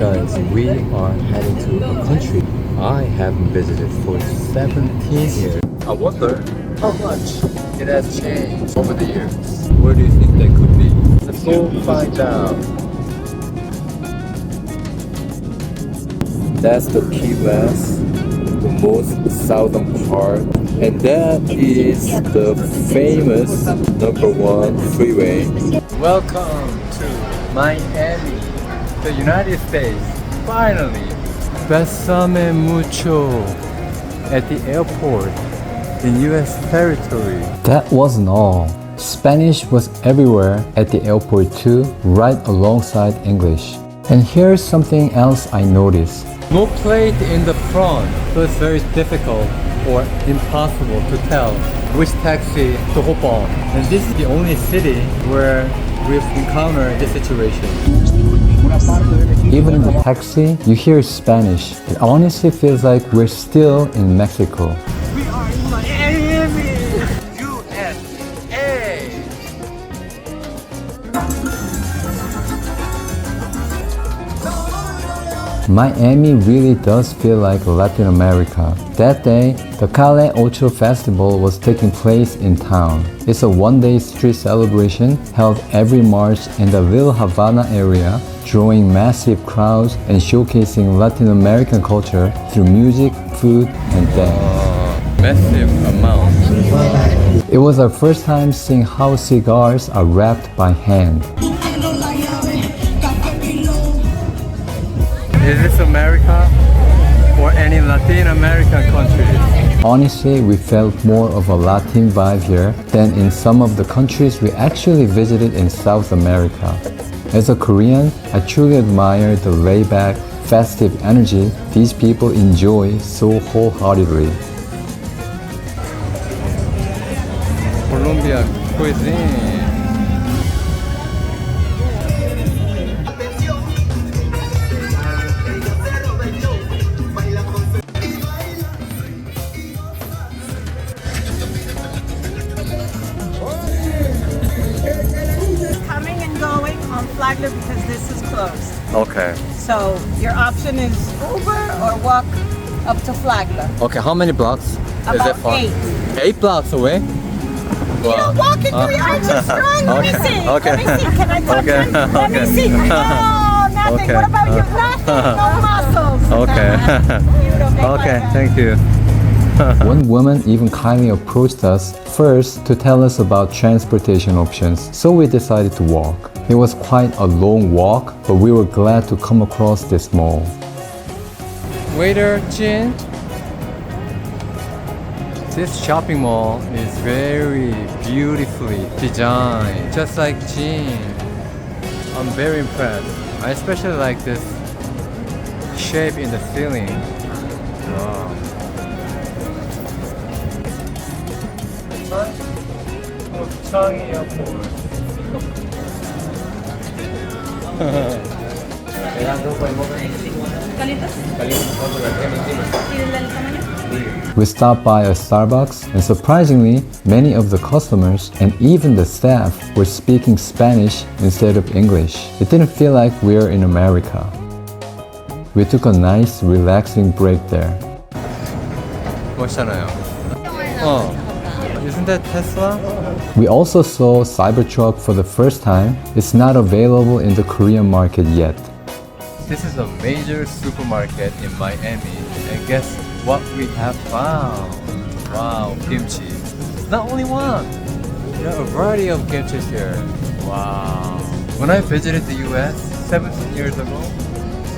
Guys, we are heading to a country I haven't visited for 17 years. I wonder how much it has changed over the years. Where do you think that could be? Let's go find out. That's the Key West, the most southern part, and that is the famous #1 freeway. Welcome to Miami, the United States. Finally, besame mucho at the airport in US territory. That wasn't all. Spanish was everywhere at the airport too, right alongside English. And here's something else I noticed. No plate in the front, so it's very difficult or impossible to tell which taxi to hop on. And this is the only city where we've encountered this situation. Even in the taxi, you hear Spanish. It honestly feels like we're still in Mexico. We are in Miami, USA. Miami really does feel like Latin America. That day, the Cale Ocho Festival was taking place in town. It's a one-day street celebration held every March in the Little Havana area, drawing massive crowds and showcasing Latin American culture through music, food, and dance. Massive amount. It was our first time seeing how cigars are wrapped by hand. Is this America or any Latin American countries? Honestly, we felt more of a Latin vibe here than in some of the countries we actually visited in South America. As a Korean, I truly admire the laid-back, festive energy these people enjoy so wholeheartedly. Colombia cuisine. Because this is closed. Okay. So your option is Uber or walk up to Flagler. Okay, how many blocks? About is it far? 8. 8 blocks away? You don't walk in 3 arches strong. Let me see. Okay. Let me see. Can I touch Okay. him? Let me see. Oh, nothing. Okay. What about you? Nothing. No muscles. Okay. You don't make Okay, like thank you. One woman even kindly approached us first to tell us about transportation options, so we decided to walk. It was quite a long walk, but we were glad to come across this mall. Waiter, Jin. This shopping mall is very beautifully designed, just like Jin. I'm very impressed. I especially like this shape in the ceiling. Wow. We stopped by a Starbucks, and surprisingly, many of the customers and even the staff were speaking Spanish instead of English. It didn't feel like we were in America. We took a nice, relaxing break there. 멋있잖아요. Isn't that Tesla? We also saw Cybertruck for the first time. It's not available in the Korean market yet. This is a major supermarket in Miami, and guess what we have found? Wow, kimchi. Not only one, there are a variety of kimchi here. Wow. When I visited the US 17 years ago,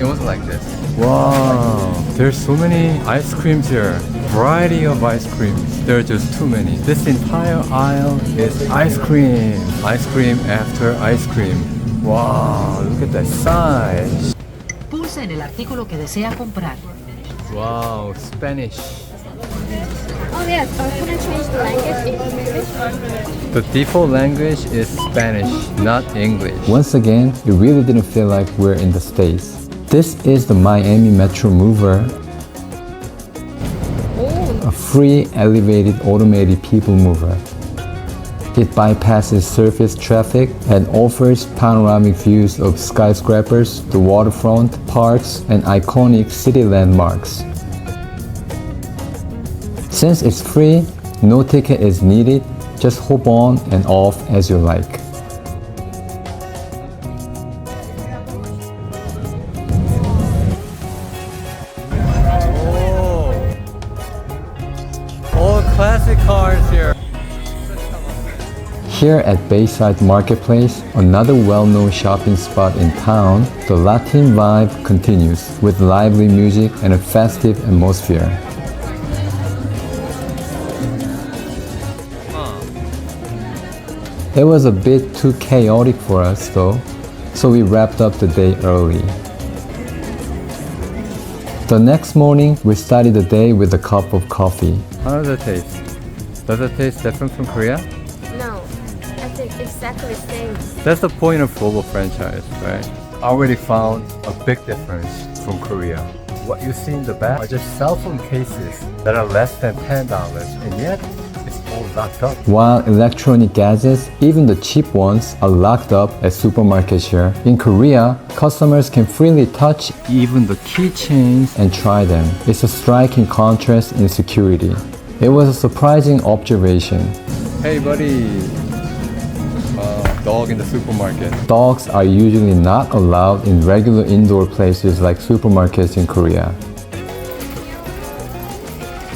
it wasn't like this. Wow, there's so many ice creams here. Variety of ice creams. There are just too many. This entire aisle is ice cream. Ice cream after ice cream. Wow, look at that size. Pulsa en el artículo que desea comprar. Wow, Spanish. Oh yes, I was going to change the language to English. The default language is Spanish, not English. Once again, it really didn't feel like we're in the States. This is the Miami Metro Mover, a free elevated automated people mover. It bypasses surface traffic and offers panoramic views of skyscrapers, the waterfront, parks, and iconic city landmarks. Since it's free, no ticket is needed, just hop on and off as you like. All classic cars here. Here at Bayside Marketplace, another well-known shopping spot in town, the Latin vibe continues with lively music and a festive atmosphere. It was a bit too chaotic for us though, so we wrapped up the day early. The next morning, we started the day with a cup of coffee. How does it taste? Does it taste different from Korea? No, I think exactly the same. That's the point of global franchise, right? I already found a big difference from Korea. What you see in the back are just cell phone cases that are less than $10, and yet it's all locked up. While electronic gadgets, even the cheap ones, are locked up at supermarkets here. In Korea, customers can freely touch even the keychains and try them. It's a striking contrast in security. It was a surprising observation. Hey buddy, dog in the supermarket. Dogs are usually not allowed in regular indoor places like supermarkets in Korea.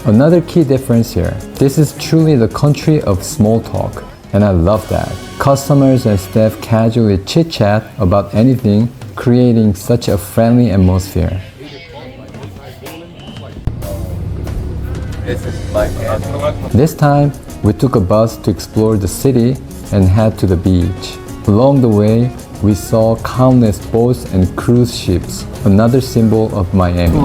Another key difference here, this is truly the country of small talk, and I love that. Customers and staff casually chit-chat about anything, creating such a friendly atmosphere. This time, we took a bus to explore the city and head to the beach. Along the way, we saw countless boats and cruise ships, another symbol of Miami.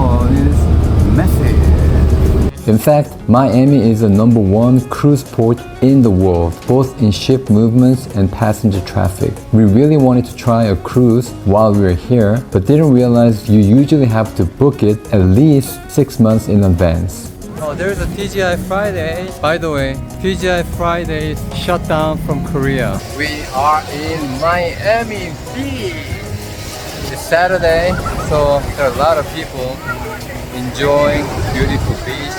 In fact, Miami is the #1 cruise port in the world, both in ship movements and passenger traffic. We really wanted to try a cruise while we were here, but didn't realize you usually have to book it at least 6 months in advance. Oh, there's a TGI Friday. By the way, TGI Friday is shut down from Korea. We are in Miami Beach. It's Saturday, so there are a lot of people enjoying beautiful beach.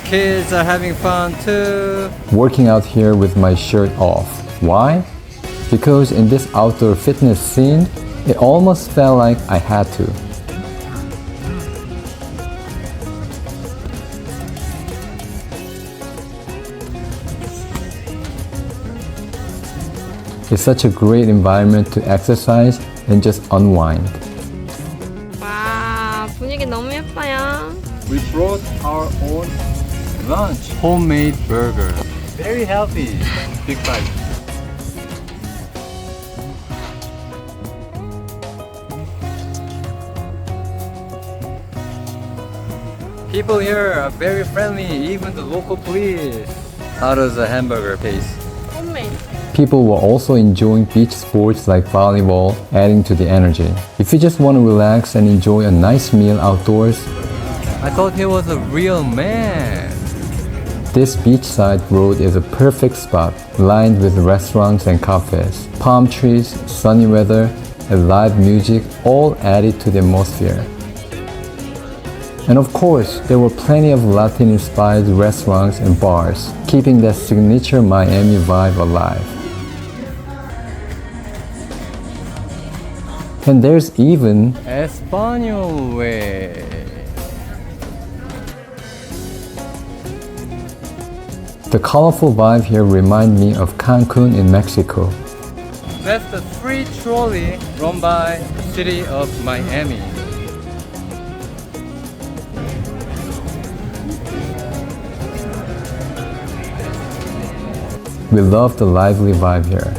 Kids are having fun too. Working out here with my shirt off. Why? Because in this outdoor fitness scene, it almost felt like I had to. It's such a great environment to exercise and just unwind. 와, 분위기 너무 예뻐요. We brought our own lunch, homemade burger. Very healthy. Big bite. People here are very friendly, even the local police. How does a hamburger taste? homemade. People were also enjoying beach sports like volleyball, adding to the energy. If you just want to relax and enjoy a nice meal outdoors, I thought he was a real man. This beachside road is a perfect spot, lined with restaurants and cafes. Palm trees, sunny weather, and live music all added to the atmosphere. And of course, there were plenty of Latin-inspired restaurants and bars, keeping that signature Miami vibe alive. And there's even Espanol way. The colorful vibe here reminds me of Cancun in Mexico. That's the free trolley run by the city of Miami. We love the lively vibe here.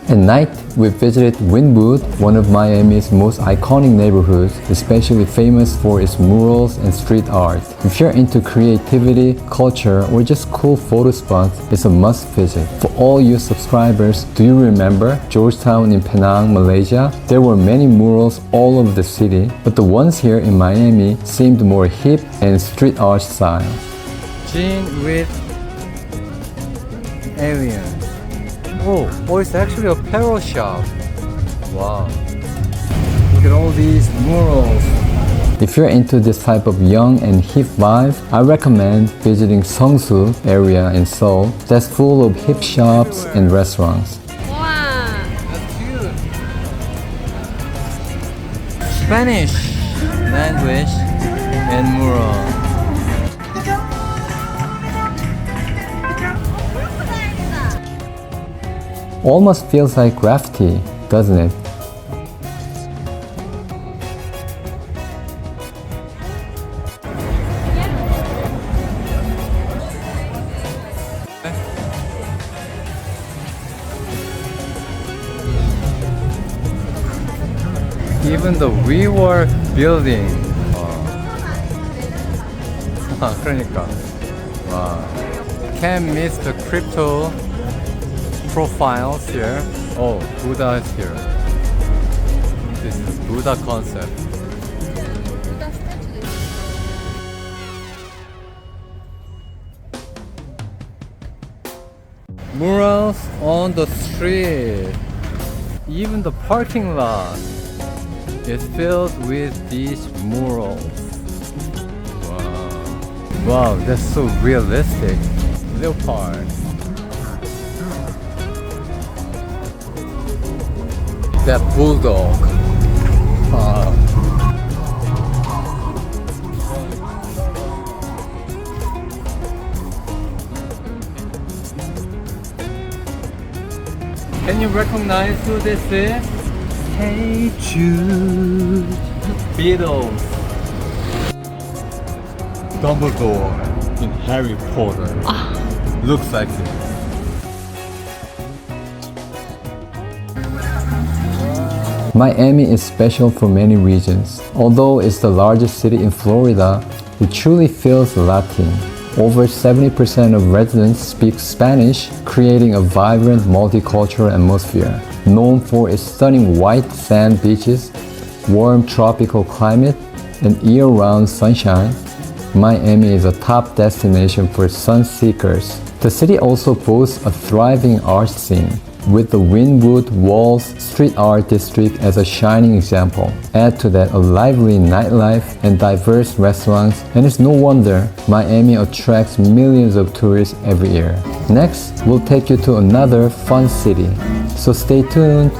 At night, we visited Wynwood, one of Miami's most iconic neighborhoods, especially famous for its murals and street art. If you're into creativity, culture, or just cool photo spots, it's a must visit. For all you subscribers, do you remember Georgetown in Penang, Malaysia? There were many murals all over the city, but the ones here in Miami seemed more hip and street art style. Jean with aliens. Oh, it's actually a apparel shop. Wow. Look at all these murals. If you're into this type of young and hip vibe, I recommend visiting Seongsu area in Seoul that's full of hip shops and restaurants. Wow. That's cute. Spanish language and mural. Almost feels like graffiti, doesn't it? Even the WeWork building. 그러니까. Wow. Can't miss the crypto profiles here. Oh, Buddha is here. This is Buddha concept. Murals on the street. Even the parking lot is filled with these murals. Wow. Wow, that's so realistic. Leopard. That bulldog. Can you recognize who this is? Hey Jude. Beatles. Dumbledore in Harry Potter. Looks like it. Miami is special for many reasons. Although it's the largest city in Florida, it truly feels Latin. Over 70% of residents speak Spanish, creating a vibrant multicultural atmosphere. Known for its stunning white sand beaches, warm tropical climate, and year-round sunshine, Miami is a top destination for sun seekers. The city also boasts a thriving art scene, with the Wynwood Walls street art district as a shining example. Add to that a lively nightlife and diverse restaurants, and it's no wonder Miami attracts millions of tourists every year. Next, we'll take you to another fun city. So stay tuned.